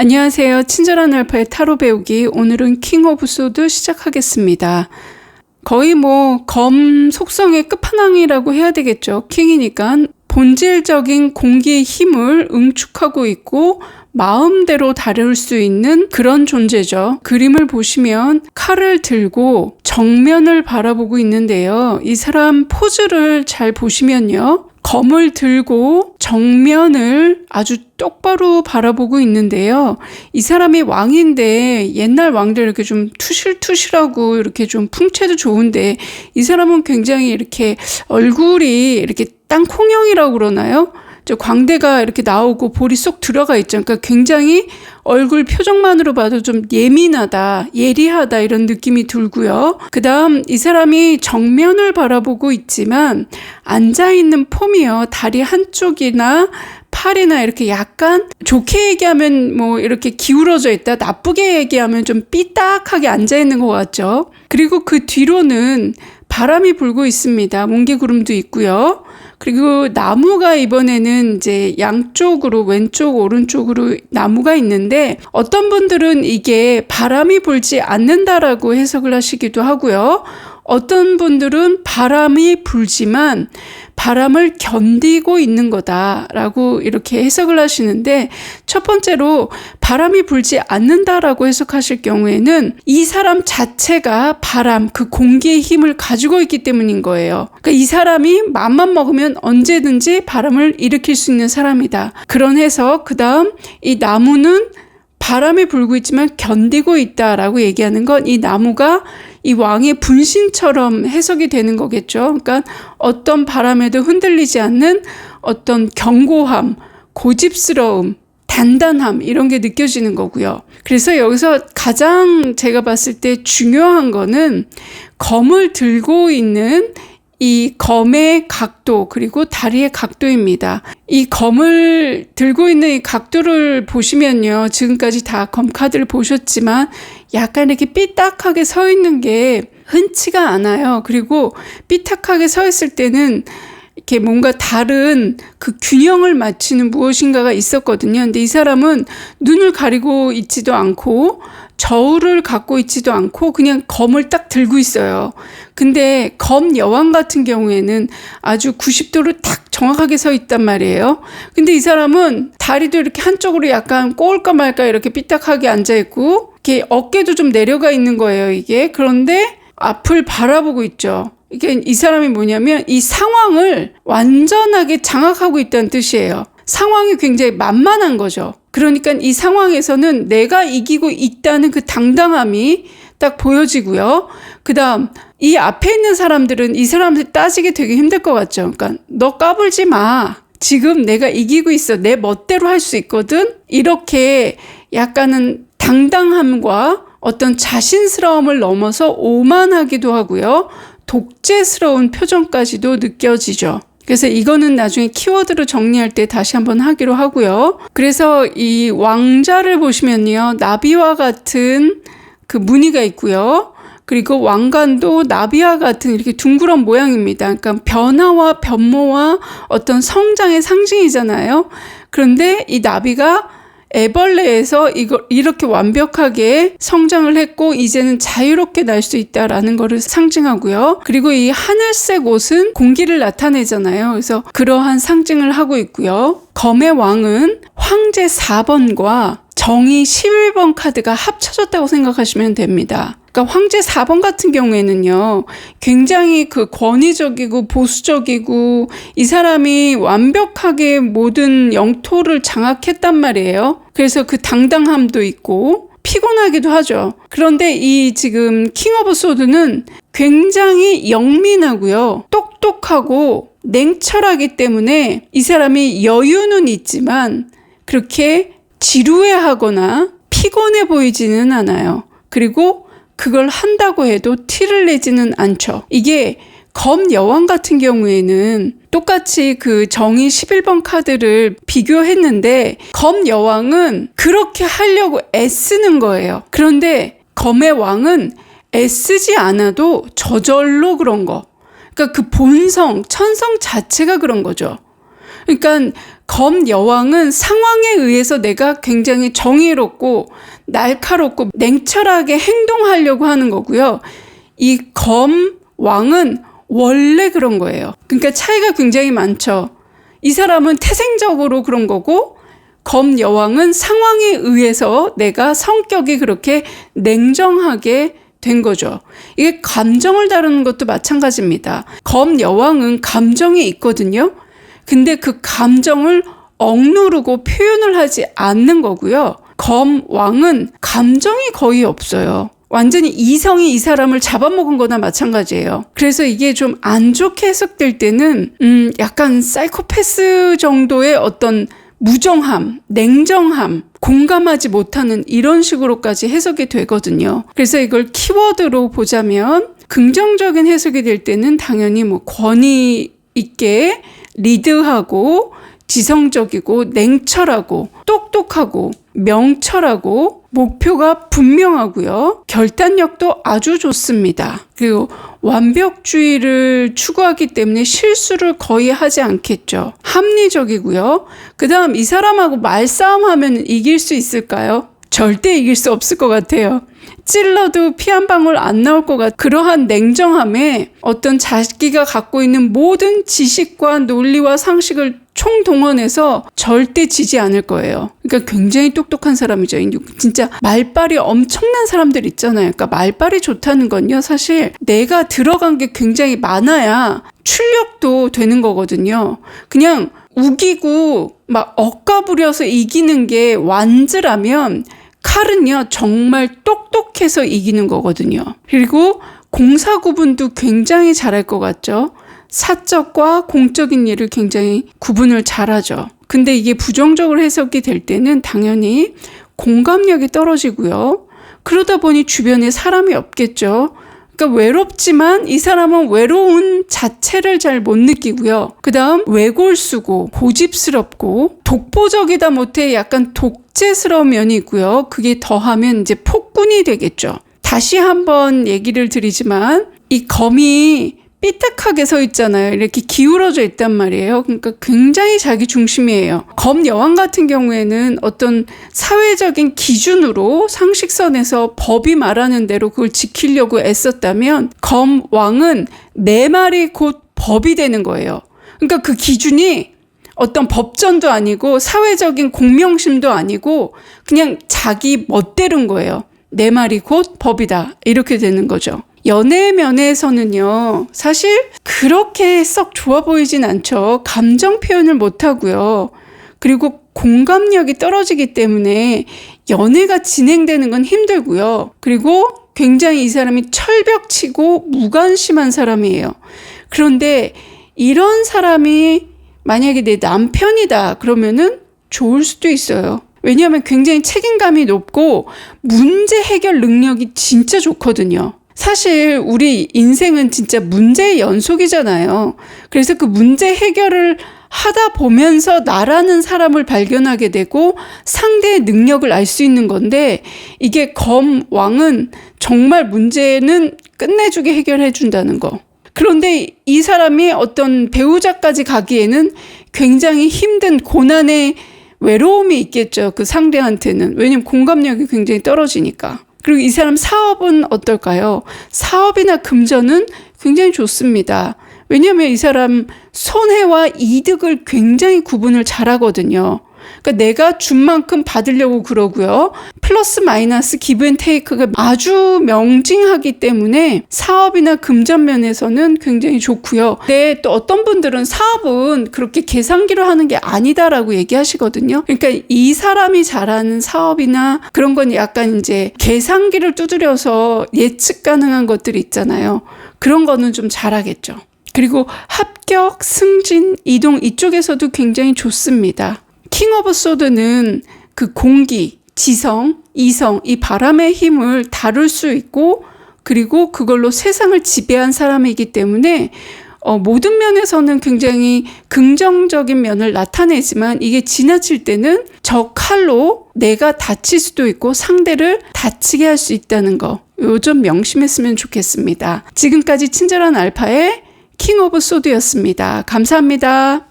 안녕하세요. 친절한 알파의 타로 배우기. 오늘은 킹 오브 소드 시작하겠습니다. 거의 검 속성의 끝판왕이라고 해야 되겠죠. 킹이니까 본질적인 공기의 힘을 응축하고 있고 마음대로 다룰 수 있는 그런 존재죠. 그림을 보시면 칼을 들고 정면을 바라보고 있는데요. 이 사람 포즈를 잘 보시면요. 검을 들고 정면을 아주 똑바로 바라보고 있는데요. 이 사람이 왕인데 옛날 왕들 이렇게 좀 투실투실하고 이렇게 좀 풍채도 좋은데 이 사람은 굉장히 이렇게 얼굴이 이렇게 땅콩형이라고 그러나요? 광대가 이렇게 나오고 볼이 쏙 들어가 있죠. 그러니까 굉장히 얼굴 표정만으로 봐도 좀 예민하다, 예리하다 이런 느낌이 들고요. 그 다음 이 사람이 정면을 바라보고 있지만 앉아있는 폼이요. 다리 한쪽이나 팔이나 이렇게 약간 좋게 얘기하면 이렇게 기울어져 있다, 나쁘게 얘기하면 좀 삐딱하게 앉아있는 것 같죠. 그리고 그 뒤로는 바람이 불고 있습니다. 뭉게구름도 있고요. 그리고 나무가 이번에는 이제 양쪽으로 왼쪽 오른쪽으로 나무가 있는데 어떤 분들은 이게 바람이 불지 않는다라고 해석을 하시기도 하고요. 어떤 분들은 바람이 불지만 바람을 견디고 있는 거다라고 이렇게 해석을 하시는데, 첫 번째로 바람이 불지 않는다라고 해석하실 경우에는 이 사람 자체가 바람, 그 공기의 힘을 가지고 있기 때문인 거예요. 그러니까 이 사람이 맘만 먹으면 언제든지 바람을 일으킬 수 있는 사람이다. 그런 해석. 그 다음 이 나무는 바람이 불고 있지만 견디고 있다라고 얘기하는 건 이 나무가 이 왕의 분신처럼 해석이 되는 거겠죠. 그러니까 어떤 바람에도 흔들리지 않는 어떤 견고함, 고집스러움, 단단함 이런 게 느껴지는 거고요. 그래서 여기서 가장 제가 봤을 때 중요한 거는 검을 들고 있는 이 검의 각도 그리고 다리의 각도입니다. 이 검을 들고 있는 이 각도를 보시면요. 지금까지 다 검카드를 보셨지만 약간 이렇게 삐딱하게 서 있는 게 흔치가 않아요. 그리고 삐딱하게 서 있을 때는 이렇게 뭔가 다른 그 균형을 맞추는 무엇인가가 있었거든요. 근데 이 사람은 눈을 가리고 있지도 않고 저울을 갖고 있지도 않고 그냥 검을 딱 들고 있어요. 근데 검 여왕 같은 경우에는 아주 90도로 딱 정확하게 서 있단 말이에요. 근데 이 사람은 다리도 이렇게 한쪽으로 약간 꼬을까 말까 이렇게 삐딱하게 앉아있고 이렇게 어깨도 좀 내려가 있는 거예요, 이게. 그런데 앞을 바라보고 있죠. 이게 이 사람이 뭐냐면 이 상황을 완전하게 장악하고 있다는 뜻이에요. 상황이 굉장히 만만한 거죠. 그러니까 이 상황에서는 내가 이기고 있다는 그 당당함이 딱 보여지고요. 그 다음 이 앞에 있는 사람들은 이 사람한테 따지기 되게 힘들 것 같죠. 그러니까 너 까불지 마. 지금 내가 이기고 있어. 내 멋대로 할 수 있거든. 이렇게 약간은 당당함과 어떤 자신스러움을 넘어서 오만하기도 하고요. 독재스러운 표정까지도 느껴지죠. 그래서 이거는 나중에 키워드로 정리할 때 다시 한번 하기로 하고요. 그래서 이 왕자를 보시면요. 나비와 같은 그 무늬가 있고요. 그리고 왕관도 나비와 같은 이렇게 둥그런 모양입니다. 그러니까 변화와 변모와 어떤 성장의 상징이잖아요. 그런데 이 나비가 애벌레에서 이렇게 완벽하게 성장을 했고 이제는 자유롭게 날 수 있다라는 것을 상징하고요. 그리고 이 하늘색 옷은 공기를 나타내잖아요. 그래서 그러한 상징을 하고 있고요. 검의 왕은 황제 4번과 정의 11번 카드가 합쳐졌다고 생각하시면 됩니다. 그러니까 황제 4번 같은 경우에는요. 굉장히 그 권위적이고 보수적이고 이 사람이 완벽하게 모든 영토를 장악했단 말이에요. 그래서 그 당당함도 있고 피곤하기도 하죠. 그런데 이 지금 킹 오브 소드는 굉장히 영민하고요. 똑똑하고 냉철하기 때문에 이 사람이 여유는 있지만 그렇게 지루해하거나 피곤해 보이지는 않아요. 그리고 그걸 한다고 해도 티를 내지는 않죠. 이게 검 여왕 같은 경우에는 똑같이 그 정의 11번 카드를 비교했는데 검 여왕은 그렇게 하려고 애쓰는 거예요. 그런데 검의 왕은 애쓰지 않아도 저절로 그런 거. 그러니까 그 본성, 천성 자체가 그런 거죠. 그러니까 검 여왕은 상황에 의해서 내가 굉장히 정의롭고 날카롭고 냉철하게 행동하려고 하는 거고요. 이 검 왕은 원래 그런 거예요. 그러니까 차이가 굉장히 많죠. 이 사람은 태생적으로 그런 거고, 검 여왕은 상황에 의해서 내가 성격이 그렇게 냉정하게 된 거죠. 이게 감정을 다루는 것도 마찬가지입니다. 검 여왕은 감정이 있거든요. 근데 그 감정을 억누르고 표현을 하지 않는 거고요. 검 왕은 감정이 거의 없어요. 완전히 이성이 이 사람을 잡아먹은 거나 마찬가지예요. 그래서 이게 좀 안 좋게 해석될 때는 약간 사이코패스 정도의 어떤 무정함, 냉정함, 공감하지 못하는 이런 식으로까지 해석이 되거든요. 그래서 이걸 키워드로 보자면 긍정적인 해석이 될 때는 당연히 뭐 권위 있게 리드하고 지성적이고 냉철하고 똑똑하고 명철하고 목표가 분명하고요. 결단력도 아주 좋습니다. 그리고 완벽주의를 추구하기 때문에 실수를 거의 하지 않겠죠. 합리적이고요. 그 다음 이 사람하고 말싸움하면 이길 수 있을까요? 절대 이길 수 없을 것 같아요. 찔러도 피 한 방울 안 나올 것 같은 그러한 냉정함에 어떤 자기가 갖고 있는 모든 지식과 논리와 상식을 총동원해서 절대 지지 않을 거예요. 그러니까 굉장히 똑똑한 사람이죠. 진짜 말빨이 엄청난 사람들 있잖아요. 그러니까 말빨이 좋다는 건요. 사실 내가 들어간 게 굉장히 많아야 출력도 되는 거거든요. 그냥 우기고 막 억가부려서 이기는 게 완즈라면 칼은요 정말 똑똑해서 이기는 거거든요. 그리고 공사 구분도 굉장히 잘할 것 같죠. 사적과 공적인 일을 굉장히 구분을 잘하죠. 근데 이게 부정적으로 해석이 될 때는 당연히 공감력이 떨어지고요. 그러다 보니 주변에 사람이 없겠죠. 그러니까 외롭지만 이 사람은 외로운 자체를 잘 못 느끼고요. 그 다음 외골수고 고집스럽고 독보적이다 못해 약간 독재스러운 면이 있고요. 그게 더하면 이제 폭군이 되겠죠. 다시 한번 얘기를 드리지만 이 검이 삐딱하게 서 있잖아요. 이렇게 기울어져 있단 말이에요. 그러니까 굉장히 자기 중심이에요. 검 여왕 같은 경우에는 어떤 사회적인 기준으로 상식선에서 법이 말하는 대로 그걸 지키려고 애썼다면 검 왕은 내 말이 곧 법이 되는 거예요. 그러니까 그 기준이 어떤 법전도 아니고 사회적인 공명심도 아니고 그냥 자기 멋대로인 거예요. 내 말이 곧 법이다. 이렇게 되는 거죠. 연애 면에서는요, 사실 그렇게 썩 좋아 보이진 않죠. 감정 표현을 못 하고요. 그리고 공감력이 떨어지기 때문에 연애가 진행되는 건 힘들고요. 그리고 굉장히 이 사람이 철벽치고 무관심한 사람이에요. 그런데 이런 사람이 만약에 내 남편이다 그러면은 좋을 수도 있어요. 왜냐하면 굉장히 책임감이 높고 문제 해결 능력이 진짜 좋거든요. 사실 우리 인생은 진짜 문제의 연속이잖아요. 그래서 그 문제 해결을 하다 보면서 나라는 사람을 발견하게 되고 상대의 능력을 알 수 있는 건데 이게 검 왕은 정말 문제는 끝내주게 해결해 준다는 거. 그런데 이 사람이 어떤 배우자까지 가기에는 굉장히 힘든 고난의 외로움이 있겠죠. 그 상대한테는. 왜냐면 공감력이 굉장히 떨어지니까. 그리고 이 사람 사업은 어떨까요? 사업이나 금전은 굉장히 좋습니다. 왜냐하면 이 사람 손해와 이득을 굉장히 구분을 잘하거든요. 그러니까 내가 준 만큼 받으려고 그러고요. 플러스 마이너스 기브 앤 테이크가 아주 명징하기 때문에 사업이나 금전 면에서는 굉장히 좋고요. 근데 또 어떤 분들은 사업은 그렇게 계산기로 하는 게 아니다라고 얘기하시거든요. 그러니까 이 사람이 잘하는 사업이나 그런 건 약간 이제 계산기를 두드려서 예측 가능한 것들이 있잖아요. 그런 거는 좀 잘하겠죠. 그리고 합격, 승진, 이동 이쪽에서도 굉장히 좋습니다. 킹 오브 소드는 그 공기, 지성, 이성, 이 바람의 힘을 다룰 수 있고 그리고 그걸로 세상을 지배한 사람이기 때문에 모든 면에서는 굉장히 긍정적인 면을 나타내지만 이게 지나칠 때는 저 칼로 내가 다칠 수도 있고 상대를 다치게 할 수 있다는 거. 요 점 명심했으면 좋겠습니다. 지금까지 친절한 알파의 킹 오브 소드였습니다. 감사합니다.